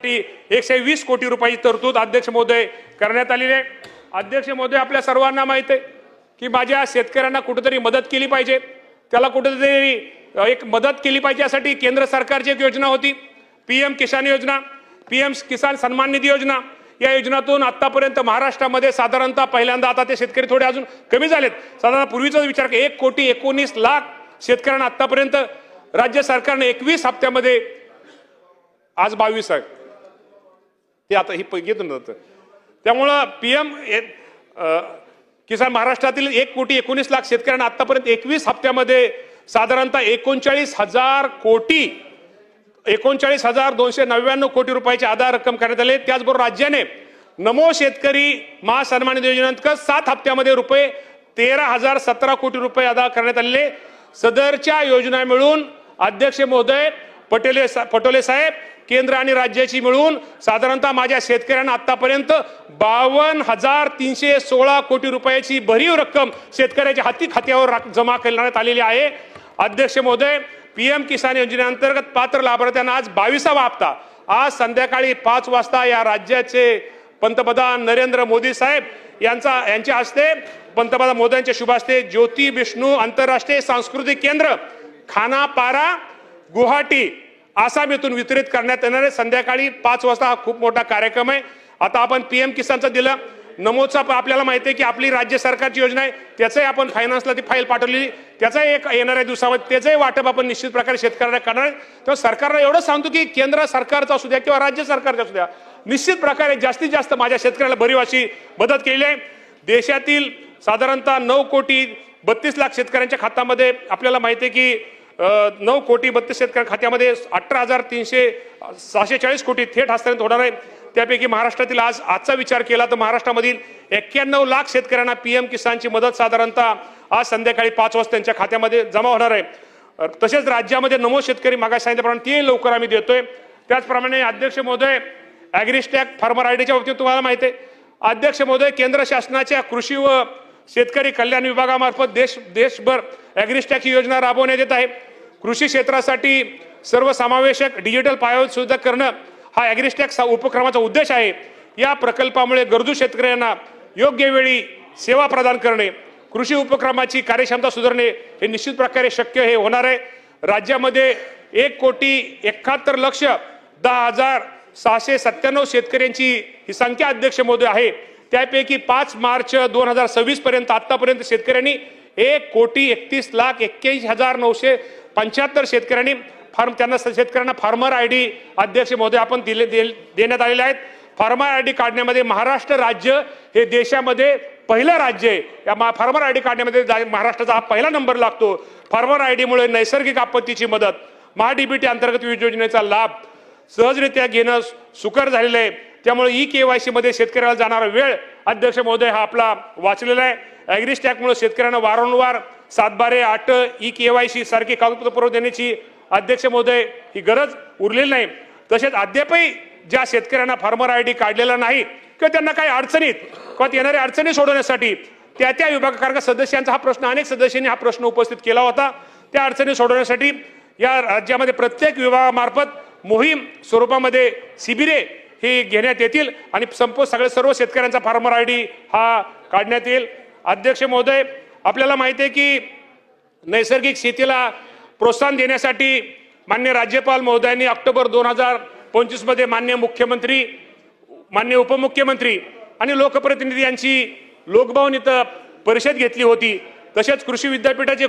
120 कोटी रुपयाची तरतूद अध्यक्ष महोदय करण्यात आलेली आहे। अध्यक्ष महोदय, आपल्या सर्वांना माहित आहे की माझ्या शेतकऱ्यांना कुठेतरी मदत केली पाहिजे, त्याला कुठेतरी एक मदत केली पाहिजे, यासाठी केंद्र सरकारची एक योजना होती पीएम किसान योजना, पीएम किसान सन्मान निधी योजना। या योजनेतून आतापर्यंत महाराष्ट्रामध्ये साधारणतः पहिल्यांदा, आता ते शेतकरी थोडे अजून कमी झालेत, साधारण पूर्वीचा विचार 1,19,00,000 शेतकऱ्यांना आतापर्यंत राज्य सरकारने 21 हप्त्यामध्ये, आज 22 आहे ते, आता ही घेतून जातं, त्यामुळं पीएम किसान महाराष्ट्रातील 1,19,00,000 शेतकऱ्यांना आतापर्यंत 21 हप्त्यामध्ये साधारणतः 39,000 कोटी, 39,299 कोटी रुपयाची आधार रक्कम करण्यात आली। त्याचबरोबर राज्याने नमो शेतकरी महासन्मान निधी योजनेअंतर्गत 7 हप्त्यामध्ये रुपये 13,017 कोटी रुपये अदा करण्यात आलेले। सदरच्या योजना मिळून अध्यक्ष महोदय पटोले साहेब, केंद्र आणि राज्याची मिळून साधारणतः माझ्या शेतकऱ्यांना आतापर्यंत 52,316 कोटी रुपयाची भरीव रक्कम शेतकऱ्याच्या खात्यावर जमा करण्यात आलेली आहे। अध्यक्ष महोदय, पीएम किसान योजनेअंतर्गत पात्र लाभार्थ्यांना आज 22वा हप्ता आज संध्याकाळी 5 वाजता या राज्याचे पंतप्रधान नरेंद्र मोदी साहेब यांच्या हस्ते, पंतप्रधान मोदींच्या शुभ हस्ते ज्योती विष्णू आंतरराष्ट्रीय सांस्कृतिक केंद्र खानापारा गुवाहाटी आसाम येथून वितरित करण्यात येणार आहे। संध्याकाळी 5 वाजता हा खूप मोठा कार्यक्रम आहे। आता आपण पीएम किसानचं दिलं, नमोचा आपल्याला माहिती आहे की आपली राज्य सरकारची योजना आहे, त्याचंही आपण फायनान्सला ती फाईल पाठवलेली, त्याचाही एक येणाऱ्या दिवसामध्ये त्याचंही वाटप आपण निश्चित प्रकारे शेतकऱ्यांना करणार आहे। तर सरकारला एवढं सांगतो की केंद्र सरकारचा असू द्या किंवा राज्य सरकारचा असू द्या, निश्चित प्रकारे जास्तीत जास्त माझ्या शेतकऱ्याला भरीव अशी मदत केली आहे। देशातील साधारणतः 9,32,00,000 शेतकऱ्यांच्या खात्यामध्ये आपल्याला माहिती आहे की 9,32,00,000 शेतकऱ्यांच्या खात्यामध्ये 18,640 कोटी थेट हस्तांतरित होणार आहे। त्यापैकी महाराष्ट्रातील आजचा विचार केला तर महाराष्ट्रामधील 91,00,000 शेतकऱ्यांना पीएम किसानची मदत साधारणतः आज संध्याकाळी 5 वाजता त्यांच्या खात्यामध्ये जमा होणार आहे। तसेच राज्यामध्ये नमो शेतकरी मागास सांगितल्याप्रमाणे ते लवकर आम्ही देतोय। त्याचप्रमाणे अध्यक्ष महोदय, ॲग्रिस्टॅक फार्मर आयडीच्या बाबतीत तुम्हाला माहिती आहे, अध्यक्ष महोदय, केंद्र शासनाच्या कृषी व शेतकरी कल्याण विभागामार्फत देशभर ॲग्रिस्टॅक ही योजना राबवण्यात येत आहे। कृषी क्षेत्रासाठी सर्वसमावेशक डिजिटल पायाभूत सुविधा करणं हा ॲग्रिस्टॅक उपक्रमाचा उद्देश आहे। या प्रकल्पामुळे गरजू शेतकऱ्यांना योग्य वेळी सेवा प्रदान करणे, कृषी उपक्रमाची कार्यक्षमता सुधारणे हे निश्चित प्रकारे शक्य हे होणार आहे। राज्यामध्ये 1,71,10,697 शेतकऱ्यांची ही संख्या अध्यक्ष महोदय आहे। त्यापैकी 5 मार्च 2026 पर्यंत आतापर्यंत शेतकऱ्यांनी 1,81,81,975 शेतकऱ्यांनी त्यांना शेतकऱ्यांना फार्मर आयडी अध्यक्ष महोदय आपण देण्यात आलेले आहेत। फार्मर आयडी काढण्यामध्ये महाराष्ट्र राज्य हे देशामध्ये पहिलं राज्य आहे। या फार्मर आयडी काढण्यामध्ये महाराष्ट्राचा हा पहिला नंबर लागतो। फार्मर आयडीमुळे नैसर्गिक आपत्तीची मदत, महाडीबीटी अंतर्गत विविध योजनेचा लाभ सहजरित्या घेणं सुकर झालेलं आहे। त्यामुळे ई-केवायसी मध्ये शेतकऱ्याला जाणारा वेळ अध्यक्ष महोदय हा आपला वाचलेला आहे। ॲग्रिस्टॅकमुळे शेतकऱ्यांना वारंवार 7/8 ई-केवायसी सारखी कागदपत्र पुरवठा देण्याची अध्यक्ष महोदय ही गरज उरलेली नाही। तसेच अद्यापही ज्या शेतकऱ्यांना फार्मर आयडी काढलेला नाही किंवा त्यांना काही अडचणीत किंवा येणाऱ्या अडचणी सोडवण्यासाठी त्या विभाग सदस्यांचा हा प्रश्न, अनेक सदस्यांनी हा प्रश्न उपस्थित केला होता, त्या अडचणी सोडवण्यासाठी या राज्यामध्ये प्रत्येक विभागामार्फत मोहीम स्वरूपामध्ये शिबिरे हे घेण्यात येतील आणि सर्व शेतकऱ्यांचा फार्मर आयडी हा काढण्यात येईल। अध्यक्ष महोदय, आपल्याला माहिती आहे की नैसर्गिक शेतीला प्रोत्साहन देण्यासाठी माननीय राज्यपाल महोदयांनी ऑक्टोबर 2025 मध्ये माननीय मुख्यमंत्री, माननीय उपमुख्यमंत्री आणि लोकप्रतिनिधी यांची लोकभवन इथं परिषद घेतली होती। तसेच कृषी विद्यापीठाचे